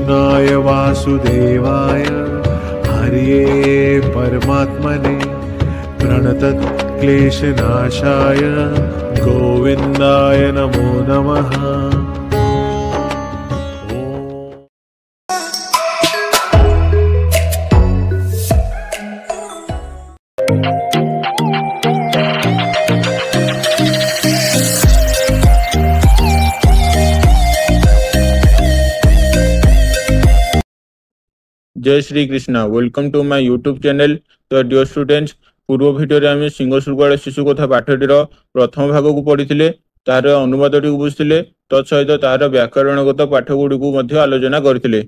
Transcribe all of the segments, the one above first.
कृष्णाय वासुदेवाय हरये परमात्मने प्रणतक्लेशनाशाय गोविन्दाय नमो नमः। जय Shri Krishna. Welcome to my YouTube channel. तो डियर स्टूडेंट्स, पूर्व भिडियो आम सिंह शृगाल शिशु कथा पाठटीर प्रथम भाग को पढ़ी तार अनुवादटी को बुझे तत्सहित तार व्याकरणगत पाठगुड़ी को आलोचना करते।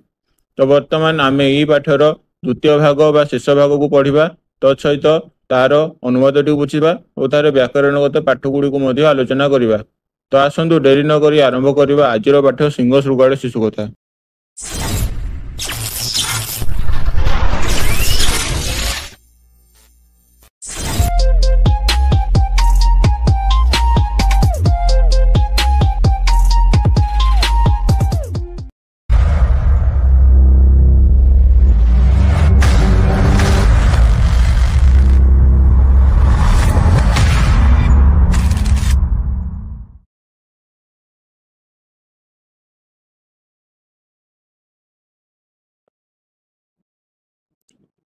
तो वर्तमान आम यही पाठर द्वितीय भाग बा शेष भाग को पढ़ा तत्सहित तार अनुवादटी को बुझा और तार व्याकरणगत पाठगुड़ी को आलोचना करवा। तो आसतु डेरी नक आरंभ करवा आज पाठ सिंह शृगाल शिशु कथा।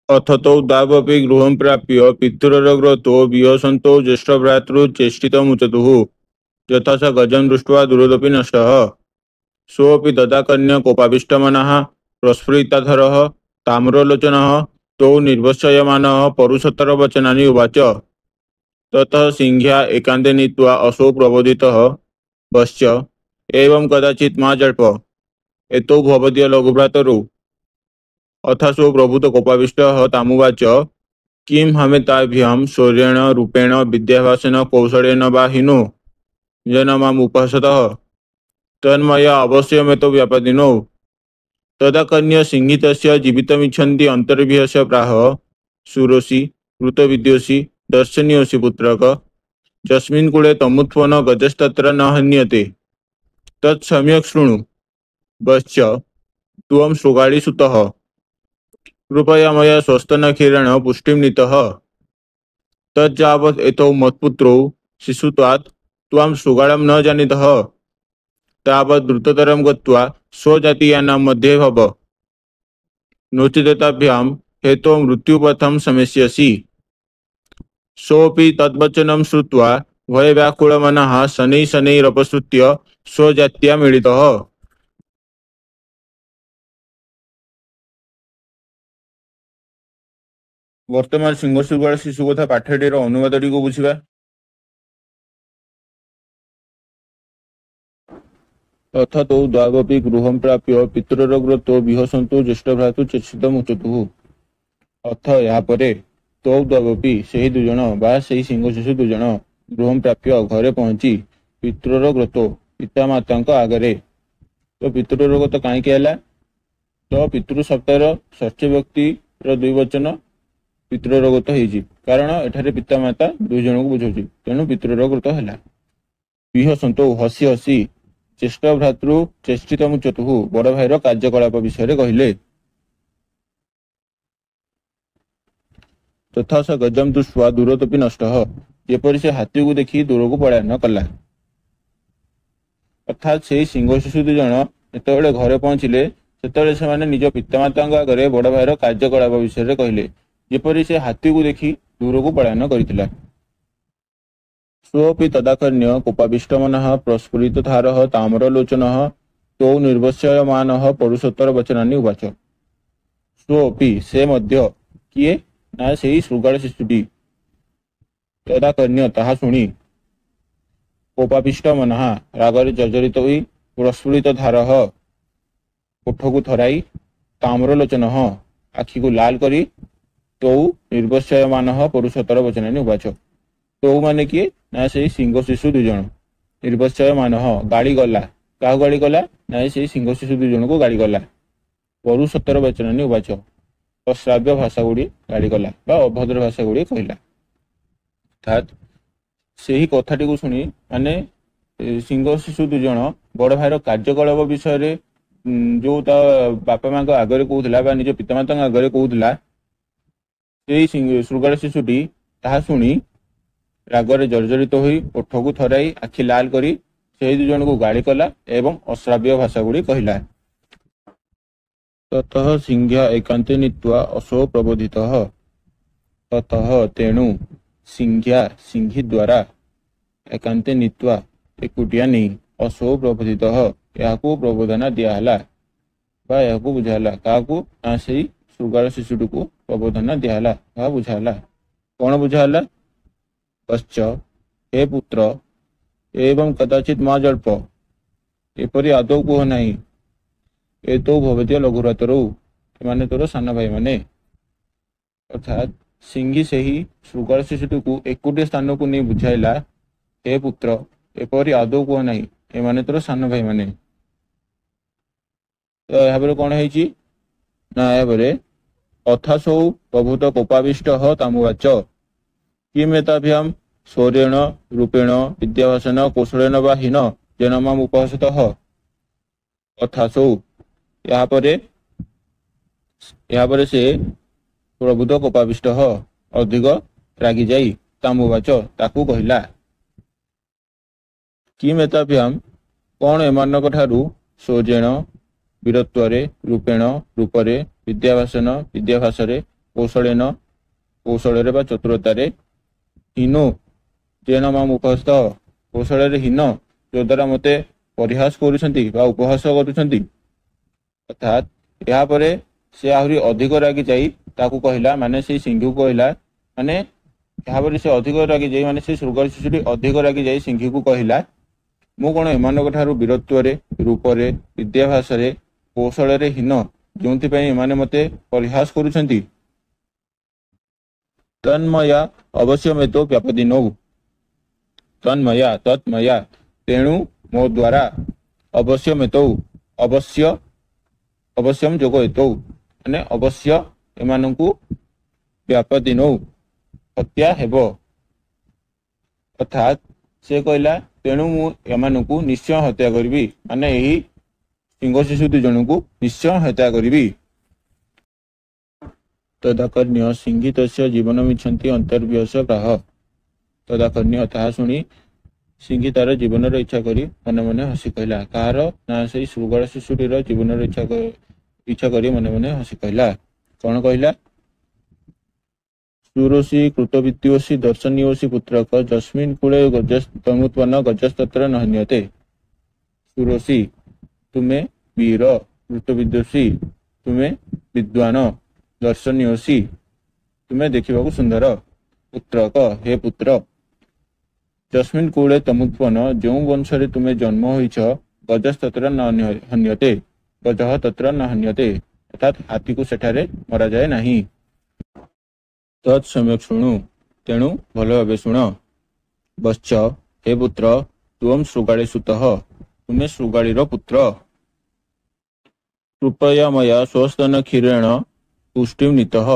अथ तो दावपि गृहं प्राप्य पितुरग्रतो विहसन्तो ज्येष्ठ भ्रातृचेष्टितमुचतुः यथा स गजं दृष्ट्वा दुरोदपि नष्टः सोऽपि ददाकन्य कोपाविष्टमनः प्रस्फुरिताधरः ताम्रलोचनः तौ निर्वस्यमानः परुषत्तरवचनानि उवाच। ततः सिंह्या एकान्ते नीत्वा असौ प्रबोधितः वश्च एवं कदाचित् मा जल्प एतौ भवदीय लघुभ्रातरौ। अथासो प्रभूत कोपाविष्टः तामुवाच किं हमेताभ्यां शौर्येण रूपेण विद्याभ्यासेन कौशलेन वा हिनो येन माम् उपहसतः तन्मया अवश्यमेतो व्यापादिनौ। तदा कन्या सिंहितस्य जीवितमिच्छन्ति अन्तर्विहस्य प्राह शूरोऽसि कृतविद्योऽसि दर्शनीयोऽसि पुत्रक यस्मिन् कुले तमुत्पन्न गजस्तत्र न हन्यते तत्सम्यक् शृणु। वश्च त्वं शृगाळीसुतः कृपया मया स्वस्तनक्षीरेण पुष्टिं नीतः तज्जावत् एतौ मत्पुत्रौ शिशुत्वात् त्वां शृगालं न जानीतः तावत् द्रुततरं गत्वा स्वजातीयानां मध्ये भव नोचिदेताभ्यां हेतौ मृत्युपथं शमिष्यसि। सोऽपि तद्वचनं श्रुत्वा भयव्याकुलमनः शनैः शनैरपसृत्य स्वजात्या मिलितः। वर्तमान सिंह शृगाल शिशु कथा पाठटीर अनुवादटी को बुझा। तथा तो द्वावपि गृहं प्राप्य पितुरग्रतो विहसन्तो ज्येष्ठ भ्रातृचेष्टितमुचतुः। अथ यापरे तो द्वावपि सेही दुजन बा सेही सिंह शिशु दुजन गृहं प्राप्य घरे पहुंची पितृरग्रतो पितामातांक आगरे। तो पितृरगत कहीं तो पितृ सप्ताह षष्ठी व्यक्ति द्विवचन पितृरगत होइछि कारण एठारे पितामाता दुई जन को बुझाउछि तेणु पितृरगत हैला। विहसन्तो हसी हसी ज्येष्ठ भ्रातृ चेष्टितमुचतुः बड़ भाईर कार्यकलाप विषय कहले। तथा स गजम दृष्ट्वा दूरतपि नष्टः जेपरि से हाथी को देखि दूर को पलायन कला। अर्थात से सिंह शिशु दुई जन जेतेबेले घरे पहुंचिले सेतेबेले सेमाने निज पितामाता आगे बड़ भाईर कार्यकलाप विषय कहले जेपरि से हाथी को देखि दूर को पलायन करिथिला। सोऽपि तदाकर्ण्य कोपाविष्टमनः प्रस्फुरितधारः ताम्रलोचनः तौ निर्वस्यमानः परुषोत्तर वचनानि उवाच। सोऽपि से मध्य किए ना सेही शृगाल शिशुटी तदाकर्ण्य ताहा शुणी कोपाविष्टमनः रागरे जर्जरित होई प्रस्फुरितधारः ओठ को थराई ताम्रलोचनः आखि को लाल करी तौ निर्वस्यमानः परुषोत्तर वचनानि उवाच। तौ माने किए ना से सिंह शिशु दुई जन निर्वस्यमानः गाड़ी गला क्या गाड़ी गला ना से सिंह शिशु दुई जन को गाड़ी गला परुषोत्तर वचनानि उवाच। अश्राव्य भाषा गुड़ी गाड़ी गला बा अभद्र भाषा गुड़ी कहला। अर्थात से ही कथाटी को शुणी माने सिंह शिशु दुई जन बड़ भाईर कार्यकलाप विषय जो ता बापा माँ आगे कहला निज पितामाता आगे कहला शृगाल शिशुटी ताहा शुणी रागरे जर्जरित होई ओठକୁ थराई आखि लाल करी से दु जन को गाड़ी कला एवं अश्राव्य भाषा गुड़ी कहला। ततः सिंह्या एकांते नीत्वा असो प्रबोधितः। ततः तेणु सिंह्या सिंही द्वारा एकांते नीत्वा एकुटिया नहीं असो प्रबोधितः याकू प्रबोधना दियाहला बा याकू बुझाला काकू ना से शृगाल शिशुटी को प्रबोधना दियाहला बा बुझाला। कौन बुझाला? पश्च हे पुत्र एवं कदाचित माँ जल्प एपरी आदौ कह ना ए तो भवतीय लघुरातरौ एमाने तोर सान भाई माने। अर्थात सिंही से ही शृगाल शिशुटी को एकुटे स्थान को नहीं बुझाइला हे पुत्र एपरी आदौ कह ना एमाने तोर सान भाई माने। तो यहाँ कौन है ना यहाँ अथासौ प्रभूत कोपाविष्ट तामुवाच किमेताभ्याम शौर्येण रूपेण विद्याभासन कौशलेन वा हीन जेन माम उपहसतः। अथासौ यहाँ पर से प्रभूत कोपाविष्ट अधिक रागी जाई तामुवाच ताकू कहला किमेताभ्याम कौन एमानक ठारू शौर्येण वीरत्वरे रूपेण रूपरे विद्याभासन विद्याभाषरे कौशलेन कौशल बा चतुरतारे हीनो जेन माम उपहस्त कौशल हीन जो द्वारा मते परिहास करुछंती बा उपहास करुछंती। अर्थात यहाँ पर से आहरी अधिक रागी जाई ताकू कहला माने से सिंह कहला माने यहाँ पर से अधिक रागी जाई माने से शृगाल शिशुटी अधिक रागी जाई सिंह को कहला मु कौन एमानक ठारू वीरत्वरे रूपरे विद्याभाषरे कौशल हीन जो एमाने मते परिहास करुछंती। तन्मया अवश्य में तो व्यापदिनौ तन्मया तत्मया तेणु मो द्वारा अवश्य में तो अवश्य अवश्यम जोग हेतु माने अवश्य एमानंकु व्यापदिनौ हत्या हेब। अर्थात से कहला तेणु मु एमानंकु निश्चय हत्या करिबी माने एही सिंह शिशु दु जनकु निश्चय हत्या करिबी। तदाकर्ण्य सिंहितस्य जीवनमिच्छन्ति अंतर्व्यस प्राह। तदाकर्ण्य ताहा शुणी सिंही तार जीवन इच्छा करी मन मन हसी कहला कहार ना से शृगाल शिशुटीर जीवन इच्छा करी मन मन हसी कहला। कौन कहला? सुरोषि कृतवित्योषि दर्शनीयोषि पुत्रक जस्मिन् कूले गजस्तमुत्पन्न गजस्तत्र न हन्यते। सुरोषि तुम्हें वीर कृतविद्योषि तुम्हें विद्वान दर्शनीयोषि तुम्हें देखा सुंदर पुत्रक हे पुत्र जस्मिन् कूले तमुत्पन्न जो वंशरे तुम्हें जन्म होइछ गजस्तत्र न हन्यते गजः तत्र न हन्यते अर्थात हाथी को सेठारे मरा जाए नहीं। तत्सम्यक शुणु तेणु भल भावे शुण। वश्च हे पुत्र त्वं शृगाळे सुतः तुम्हें शृगाळीर पुत्र कृपया मया स्वस्तन क्षीरेण पुष्टि नीतः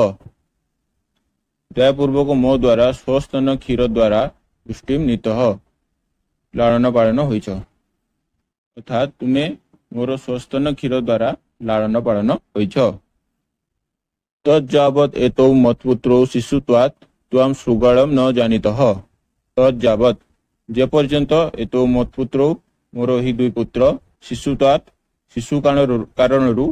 दयापूर्वक मो द्वारा स्वस्तन क्षीर द्वारा पुष्टि नीतः लालन पालन होइछ। अर्थात तुम्हें मोर स्वस्तन क्षीर द्वारा लालन पालन होइछ। तज्जावत् एतौ मत्पुत्रौ शिशुत्वात् त्वां शृगाळं न जानीतः। तज्जावत् जे पर्यंत एतौ मत्पुत्रौ मोर ही दुई पुत्र शिशुत्वात् शिशु कारणरू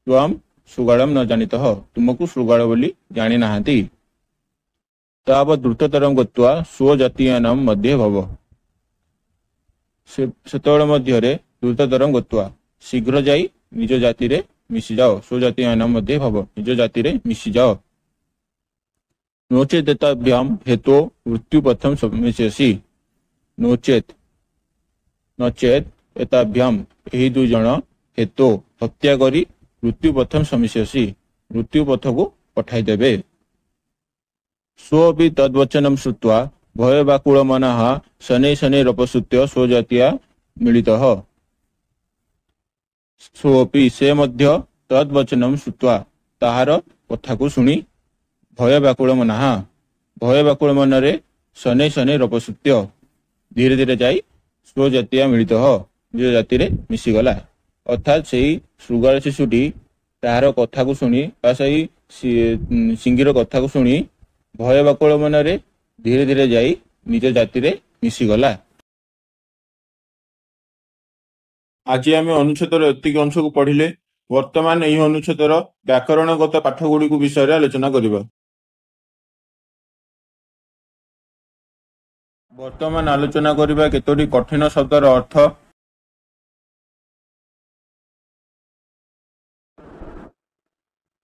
त्वां शृगाळं न जानीतः तुमको शृगाळ बोली जानी नाहांती। तावत् द्रुततरं गत्वा स्वजातीयानां मध्ये भव सेतବେଳେ ମଧ୍ୟରେ द्रुततरं गत्वा शीघ्र जाई निज जाति रे मिसी जाओ स्वजातीयानां मध्ये भव निज जाति रे मिसी जाओ। नोचेत् एताभ्यां हेतो मृत्युपथं समिष्यसि। नोचेत् नचेत् एताभ्यां एही दुई जण हेतो हत्या करी मृत्युपथं समिष्यसि मृत्युपथ को पठाई देबे। स्वपि तद्वचनं श्रुत्वा भय व्याकुलमनः शनै शनैरपसृत्य स्वजातीया मिलितः। स्वपि से मध्य तद्वचनं श्रुत्वा ताहार कथा को शुणी भय व्याकुलमनः भय व्याकुलमनरे शनै शनैरपसृत्य धीरे धीरे जाई स्वजातीया मिलितः निज जाति रे मिसिगला अर्थात सेही शृगाल शिशुटी ताहार कथा को शुणी सिंगीर कथा को शुणी भय बाकुल मनरे धीरे धीरे जाई निज जाति रे मिशीगला। आज आम अनुच्छेदर एतिक अंश को पढ़िले। वर्तमान यही अनुच्छेदर व्याकरणगत पाठगुड़ी विषय आलोचना करिबा। वर्तमान आलोचना करिबा केतोटी कठिन शब्दर अर्थ।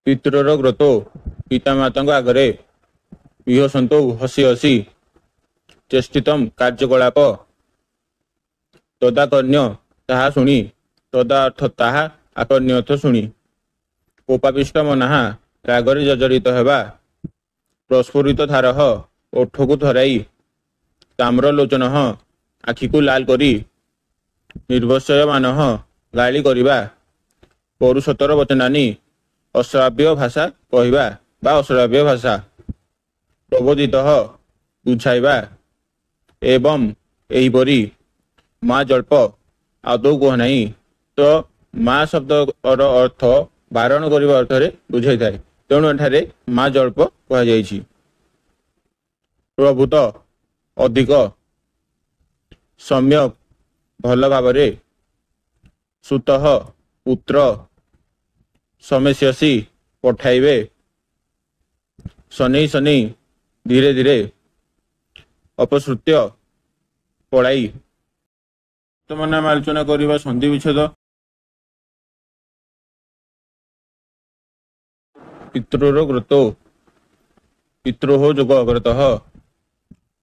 पितृर व्रतो पितामाता आगरे विहसंतो हसी हसी चेष्टितम कार्यकलाप तदाकर्ण्य ताहा शुणी तदा अर्थ ताहा आकर्ण्य अर्थ शुणी कोपापिष्ट मनाहा रागरे जर्जरित हेबा प्रस्फुरित धारह ओठकु धराई ताम्रलोचन आखि को लाल करी निर्वशयमान गाली करिबा पौरुषतर वचनानी अश्राव्य भाषा कहवा बा अश्राव्य भाषा प्रबोधित बुझाइबा एवं एहिपरि माँ जल्प आदौ कह नहीं तो माँ शब्द अर्थ बारण करने अर्थ बुझाई थाए तेणु एठारे माँ जल्प कह प्रभुत अधिक सम्यक भल भावरे सुतः पुत्र समेस्यसी पठाइबे शनै शनै धीरे धीरे अपसृत्य पढ़ाई। वर्तमान आम आलोचना करवा संधि विच्छेद। पितृर व्रतो पितृ जोग अग्रत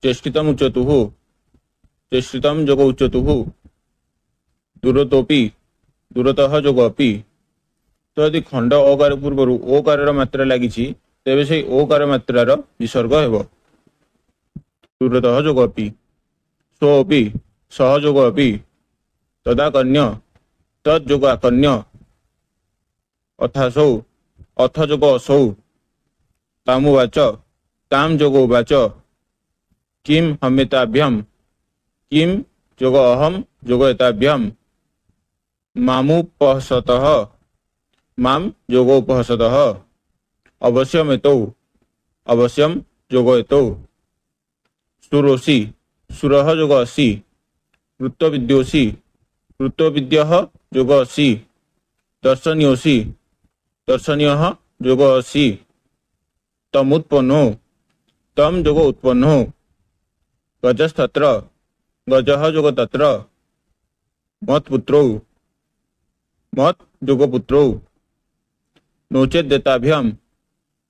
चेष्टितम उच्यतु चेष्टितम जोग उच्यतु दूरतोपि दूरतः जोग अपि। तो यदि खंड ओकार पूर्व ओकार मात्रा लगी तेरे से ओकार मात्रार विसर्ग हेब दूरतः जोग अपि सोपि सहयोग अपि तदाकर्ण्य तज्जोग आकर्ण्य अथासौ अथ जोग असौ तामुवाच ताम जोग उवाच किम हमेताभ्यम किम जोग अहम जोग एताभ्यम मामुपहसतः माम जोगोपहसतः अवश्यमेतौ अवश्यम जोग एतौ सुरोसी सुरः जोग असि कृतविद्योसी कृतविद्यः जोग असि दर्शनीयोसी दर्शनीयः जोग असि तमुत्पन्नो तम जोग उत्पन्नो गजस्तत्र गजः जोग तत्र मत्पुत्रौ मत जोग पुत्रौ नोचेत देताभ्यम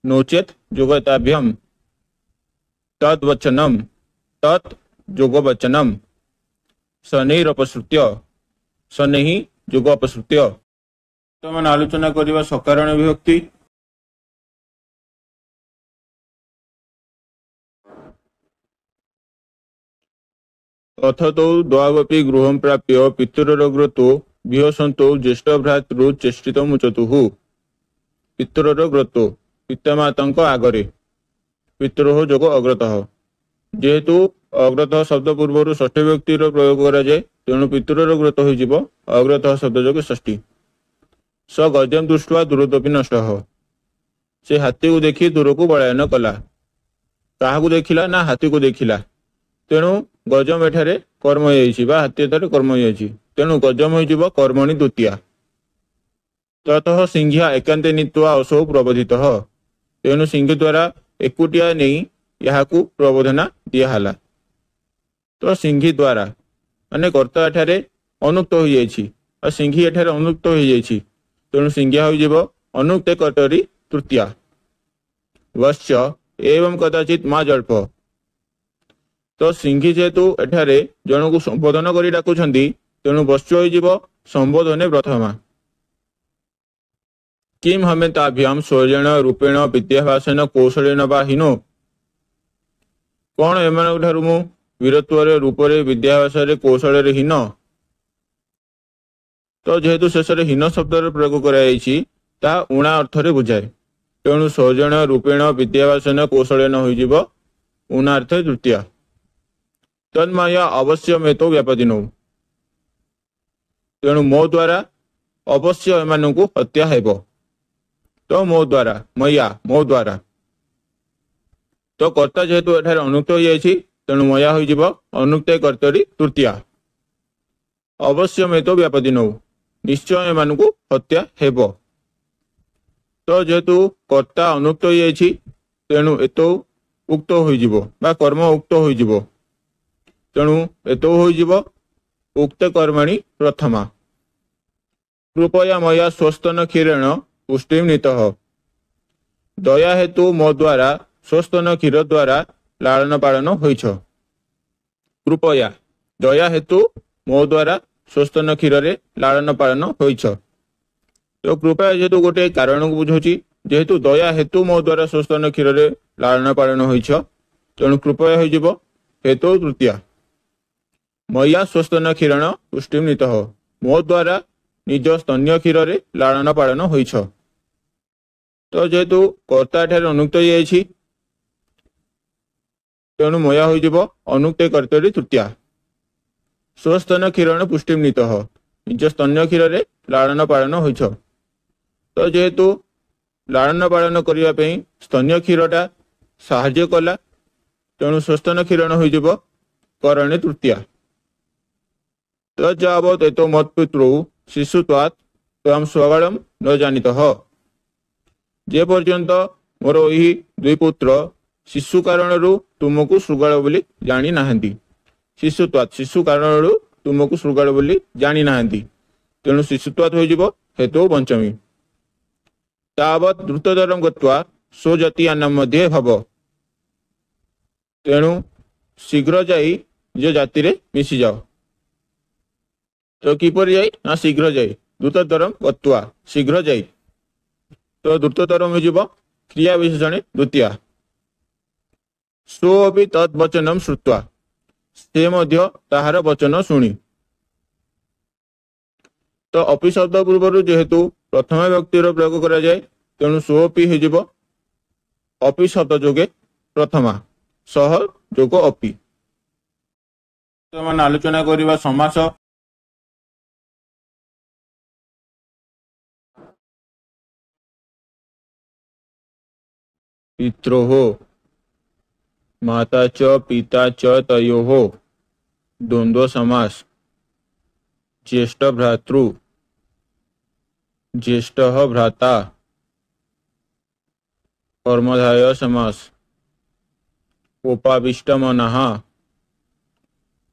नोचेत जोगताभ्यम तद्वचनम तत् जोगवचनम शनैरपसृत्य शनैः जोग अपसृत्य। वर्तमान आलोचना करवा सकारण विभक्ति। अथ तो द्वावपि गृहं प्राप्य पितृरग्रतो विहसंतो ज्येष्ठ भ्रातृ चेष्टितमुचतुः। पितृरग्रतो पितामाता आगरे पितृ जोग अग्रतः जेहेतु अग्रतः शब्द पूर्व षष्ठी व्यक्तिर प्रयोग करा जाए तेणु पितृरग्रत हो अग्रतः शब्द जोग षष्ठी। स गजम दृष्टवा दूरतपि नष्ट से हाथी को देखी दूर को पलायन कला क्या देखिला ना हाथी को देखिला तेणु गजम एठारे कर्म बा हाथी एठारे कर्म तेणु गजम हो कर्मणि द्वितीया। ततः सिंहिया एकांते नीत्वा असौ प्रबोधित तेणु सिंह द्वारा एकुटिया नहीं यहाँ प्रबोधना दिहला। तो सिंही द्वारा माने कर्ता एठारे अनुक्त हो जाए सिंही एठारे अनुक्त हो जाए तेणु सिंहिया हो अनुक्त कटरी तृतीया। वश्च एवं कदाचित माँ जल्प तो सिंही जेहेतु एठारे जन को संबोधन कर डाकुछंती तेणु वश्च हो संबोधने प्रथमा। किम हमें ताभ्याम स्वर्ण रूपेण विद्याभासन कौशलेन बा हीनो कौन एम मु वीरत्व रूपरे विद्याभाषा कौशल हीन। तो जेहेतु शेष हीन शब्द प्रयोग कर उणा अर्थ बुझाए तेणु स्वर्ण रूपेण विद्याभासन कौशलेन हो उणा अर्थ तृतीया। तन्माया अवश्य में तो व्यापदिनो तेणु मो द्वारा ଅବଶ୍ୟ ଏମାନଙ୍କୁ ହତ୍ୟା ହେବ। ତ ମୋ ଦ୍ୱାରା ମୟା ମୋ ଦ୍ୱାରା। ତ କର୍ତ୍ତା ଯେହେତୁ ଏଠାରେ ଅନୁକ୍ତ ହୋଇଯାଇଛି ତେଣୁ ମୟା ହୋଇଯିବ ଅନୁକ୍ତ କର୍ତ୍ତରୀ ତୃତୀୟା। ଅବଶ୍ୟ ମେ ତ ବ୍ୟାପତି ନଉ ନିଶ୍ଚୟ ଏମାନଙ୍କୁ ହତ୍ୟା ହେବ। ତ ଯେହେତୁ କର୍ତ୍ତା ଅନୁକ୍ତ ହୋଇଯାଇଛି ତେଣୁ ଏତ ଉକ୍ତ ହୋଇଯିବ ବା କର୍ମ ଉକ୍ତ ହୋଇଯିବ। ତେଣୁ ଏତ ହୋଇଯିବ ଉକ୍ତ କର୍ମଣି ପ୍ରଥମା। କୃପୟା ମୟା ସ୍ୱସ୍ତନ କ୍ଷୀରେଣ ପୁଷ୍ଟିଂ ନୀତଃ। ଦୟା ହେତୁ ମୋ ଦ୍ୱାରା ସ୍ୱସ୍ତନ କ୍ଷୀର ଦ୍ୱାରା ଲାଳନ ପାଳନ ହୋଇଛ। କୃପୟା ଦୟା ହେତୁ ମୋ ଦ୍ୱାରା ସ୍ୱସ୍ତନ କ୍ଷୀରରେ ଲାଳନ ପାଳନ ହୋଇଛ। ତ କୃପୟା ଯେହେତୁ ଗୋଟେ କାରଣକୁ ବୁଝାଉଛି, ଯେହେତୁ ଦୟା ହେତୁ ମୋ ଦ୍ୱାରା ସ୍ୱସ୍ତନ କ୍ଷୀରରେ ଲାଳନ ପାଳନ ହୋଇଛ ତେଣୁ କୃପୟା ହୋଇଯିବ ହେତୁ ତୃତୀୟା। ମୟା ସ୍ୱସ୍ତନ କ୍ଷୀରଣ ପୁଷ୍ଟିଂ ନୀତଃ। ମୋ ଦ୍ୱାରା ନିଜ ସ୍ତନ୍ୟ କ୍ଷୀରରେ ଲାଳନ ପାଳନ ହୋଇଛ। ତ ଯେହେତୁ କର୍ତ୍ତା ଏଠାରେ ଅନୁକ୍ତ ହୋଇଯାଇଛି ତେଣୁ ମୟା ହୋଇଯିବ ଅନୁକ୍ତ କର୍ତ୍ତରୀ ତୃତୀୟା। ସ୍ୱସ୍ତନ କ୍ଷୀରଣ ପୁଷ୍ଟିଂ ନୀତଃ। ନିଜ ସ୍ତନ୍ୟ କ୍ଷୀରରେ ଲାଳନ ପାଳନ ହୋଇଛ। ତ ଯେହେତୁ ଲାଳନ ପାଳନ କରିବା ପାଇଁ ସ୍ତନ୍ୟ କ୍ଷୀରଟା ସାହାଯ୍ୟ କଲା ତେଣୁ ସ୍ୱସ୍ତନ କ୍ଷୀରଣ ହୋଇଯିବ କରଣେ ତୃତୀୟା। ତ ଯାବତ୍ ଏତ ମତ୍ପିତୃ ଶିଶୁତ୍ୱାତ୍ ତ୍ୱଂ ସ୍ୱବାଳଂ ନ ଜାନିତଃ। ଯେ ପର୍ଯ୍ୟନ୍ତ ମୋର ଏହି ଦୁଇ ପୁତ୍ର ଶିଶୁ କାରଣରୁ ତୁମକୁ ଶୃଗାଳ ବୋଲି ଜାଣି ନାହାନ୍ତି। ଶିଶୁତ୍ୱାତ୍ ଶିଶୁ କାରଣରୁ ତୁମକୁ ଶୃଗାଳ ବୋଲି ଜାଣି ନାହାନ୍ତି ତେଣୁ ଶିଶୁତ୍ୱାତ୍ ହୋଇଯିବ ହେତୁ ପଞ୍ଚମୀ। ତାବତ୍ ଦ୍ରୁତତରଂ ଗତ୍ୱା ସ୍ୱଜାତୀୟାନାଂ ମଧ୍ୟ ଭବ। ତେଣୁ ଶୀଘ୍ର ଯାଇ ନିଜ ଜାତିରେ ମିଶିଯାଅ। ତ କିପରି ଯାଇ ନା ଶୀଘ୍ର ଯାଇ ଦ୍ରୁତତରଂ ଗତ୍ୱା ଶୀଘ୍ର ଯାଇ। ତ ଦ୍ରୁତତରଂ ହୋଇଯିବ କ୍ରିୟା ବିଶେଷଣେ ଦ୍ୱିତୀୟା। ସୋପି ତତ୍ ବଚନଂ ଶ୍ରୁତ୍ୱା ସେ ମଧ୍ୟ ତାହାର ବଚନ ଶୁଣି। ତ ଅପି ଶବ୍ଦ ପୂର୍ବରୁ ଯେହେତୁ ପ୍ରଥମ ବ୍ୟକ୍ତିର ପ୍ରୟୋଗ କରାଯାଏ ତେଣୁ ସୋପି ହୋଇଯିବ ଅପି ଶବ୍ଦ ଯୋଗେ ପ୍ରଥମା ସହ ଯୋଗ ଅପି। ଆମେ ଆଲୋଚନା କରିବା ସମାସ। ପିତ୍ରୋଃ माता च पिता च तयोः द्वंद्व समास। ज्येष्ठ भ्रातृ ज्येष्ठः भ्राता कर्मधारय समास। कोपाविष्ट मनः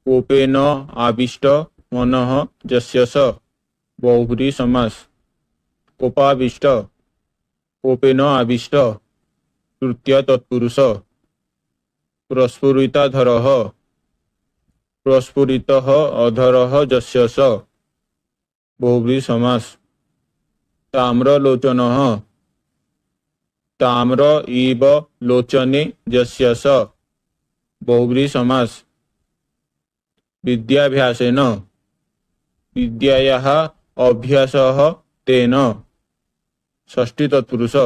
कोपेन आविष्ट मनः यस्य स बहुव्रीहि समास। कोपाविष्ट कोपेन आविष्ट तृतीय तत्पुरुष। प्रस्फुरिताधरः प्रस्फुरितः अधरः यस्य स बहुव्रीहि समास। ताम्रलोचनः ताम्र इव लोचने यस्य स बहुव्रीहि समास। विद्याभ्यासेन विद्यायाः अभ्यासः तेन षष्ठी तत्पुरुष।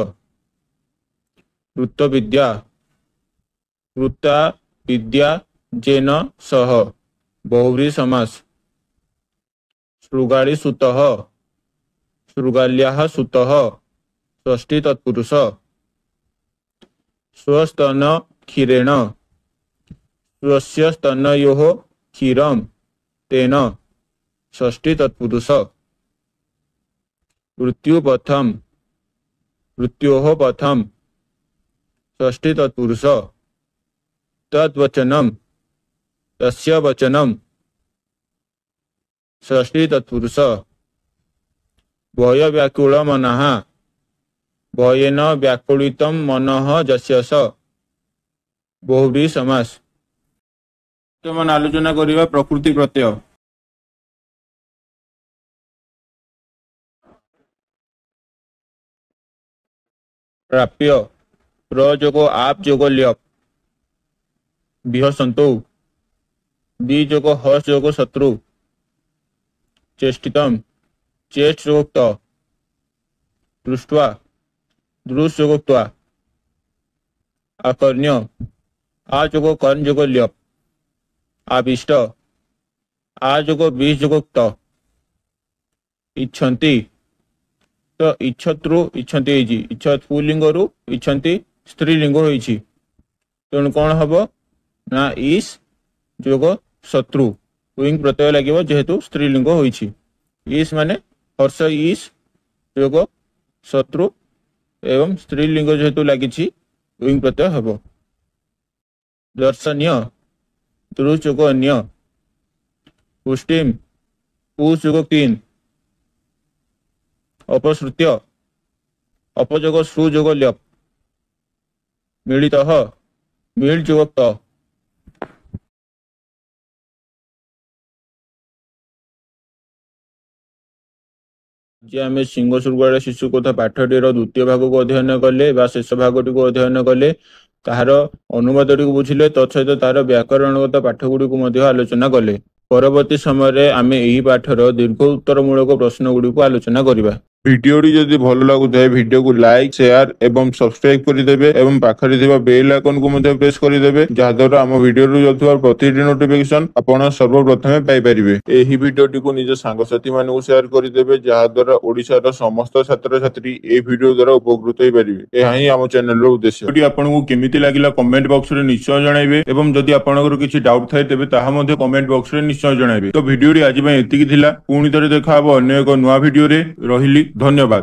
वृत्तविद्या वृत्ता विद्या जेन सह बहुव्रीहि समास। शृगाली सुतः शृगाल्याः सुतः षष्ठी तत्पुरुष। स्वस्तन क्षीरेण स्वस्य स्तनयोः क्षीरं तेन षष्ठी तत्पुरुष। मृत्युपथं मृत्योः पथं षष्ठी तत्पुरुष। तद्वचनं तस्य वचनं षष्ठी तत्पुरुष। भय व्याकुल मनः भयेन व्याकुलितं मनः यस्य स बहुव्रीहि समास। ବର୍ତ୍ତମାନ ଆଲୋଚନା କରିବା ପ୍ରକୃତି ପ୍ରତ୍ୟୟ। प्राप्य प्र जोगो आप जोगो ल्यप विहसंतो बी जोगो हस जोगो शत्रु। चेष्टितम चेष्ट जोगोक्त दृष्ट्वा दृश्य जोगोक्त्वा। आकर्ण्य आ जोगो कर्ण जोगो ल्यप आविष्ट आ जोगो बीज जोगोक्त। इच्छन्ति ତ ଇଚ୍ଛତୃ ଇଚ୍ଛନ୍ତି ହେଇଛି, ଇଚ୍ଛତ ପୁଲିଙ୍ଗରୁ ଇଚ୍ଛନ୍ତି ସ୍ତ୍ରୀଲିଙ୍ଗ ହୋଇଛି, ତେଣୁ କ'ଣ ହବ ନା ଇସ୍ ଯୋଗ ଶତ୍ରୁ ଉଇଂ ପ୍ରତ୍ୟୟ ଲାଗିବ ଯେହେତୁ ସ୍ତ୍ରୀଲିଙ୍ଗ ହୋଇଛି। ଇସ୍ ମାନେ ହର୍ଷ ଇସ୍ ଯୋଗ ଶତ୍ରୁ ଏବଂ ସ୍ତ୍ରୀଲିଙ୍ଗ ଯେହେତୁ ଲାଗିଛି ଉଇଂ ପ୍ରତ୍ୟୟ ହେବ। ଦର୍ଶନୀୟ ଦୃ ଯୋଗ ଅନ୍ୟ, ପୁଷ୍ଟିମ ପୁ ଯୋଗ କିନ୍, ଅପସୃତ୍ୟ ଅପଯୋଗ ସୁ ଯୋଗ ଲ୍ୟପ୍, ମିଳିତ ମିଳ୍ ଯୋଗ ତ। ଆଜି ଆମେ ସିଂହ ଶୃଙ୍ଖଳା ଶିଶୁ କଥା ପାଠଟିର ଦ୍ୱିତୀୟ ଭାଗକୁ ଅଧ୍ୟୟନ କଲେ ବା ଶେଷ ଭାଗଟିକୁ ଅଧ୍ୟୟନ କଲେ। ତାହାର ଅନୁବାଦଟିକୁ ବୁଝିଲେ, ତତ୍ସହିତ ତାହାର ବ୍ୟାକରଣଗତ ପାଠଗୁଡ଼ିକୁ ମଧ୍ୟ ଆଲୋଚନା କଲେ। ପରବର୍ତ୍ତୀ ସମୟରେ ଆମେ ଏହି ପାଠର ଦୀର୍ଘ ଉତ୍ତରମୂଳକ ପ୍ରଶ୍ନ ଗୁଡ଼ିକୁ ଆଲୋଚନା କରିବା। ଭିଡିଓଟି ଯଦି ଭଲ ଲାଗୁଥାଏ ଭିଡିଓକୁ ଲାଇକ୍, ସେୟାର ଏବଂ ସବସ୍କ୍ରାଇବ କରିଦେବେ ଏବଂ ପାଖରେ ଥିବା ବେଲ୍ ଆଇକନକୁ ମଧ୍ୟ ପ୍ରେସ୍ କରିଦେବେ, ଯାହାଦ୍ୱାରା ଆମ ଭିଡିଓରୁ ଯାଉଥିବା ପ୍ରତିଟି ନୋଟିଫିକେସନ ଆପଣ ସର୍ବପ୍ରଥମେ ପାଇପାରିବେ। ଏହି ଭିଡିଓଟିକୁ ନିଜ ସାଙ୍ଗସାଥୀମାନଙ୍କୁ ସେୟାର କରିଦେବେ, ଯାହାଦ୍ୱାରା ଓଡ଼ିଶାର ସମସ୍ତ ଛାତ୍ରଛାତ୍ରୀ ଏହି ଭିଡିଓ ଦ୍ୱାରା ଉପକୃତ ହୋଇପାରିବେ। ଏହା ହିଁ ଆମ ଚ୍ୟାନେଲର ଉଦ୍ଦେଶ୍ୟ। ଭିଡିଓଟି ଆପଣଙ୍କୁ କେମିତି ଲାଗିଲା କମେଣ୍ଟ ବକ୍ସରେ ନିଶ୍ଚୟ ଜଣାଇବେ ଏବଂ ଯଦି ଆପଣଙ୍କର କିଛି ଡାଉଟ୍ ଥାଏ ତେବେ ତାହା ମଧ୍ୟ କମେଣ୍ଟ ବକ୍ସରେ ନିଶ୍ଚୟ ଜଣାଇବେ। ତ ଭିଡିଓଟି ଆଜି ପାଇଁ ଏତିକି ଥିଲା। ପୁଣି ଥରେ ଦେଖା ହେବ ଅନ୍ୟ ଏକ ନୂଆ ଭିଡିଓରେ। ରହିଲି, ଧନ୍ୟବାଦ।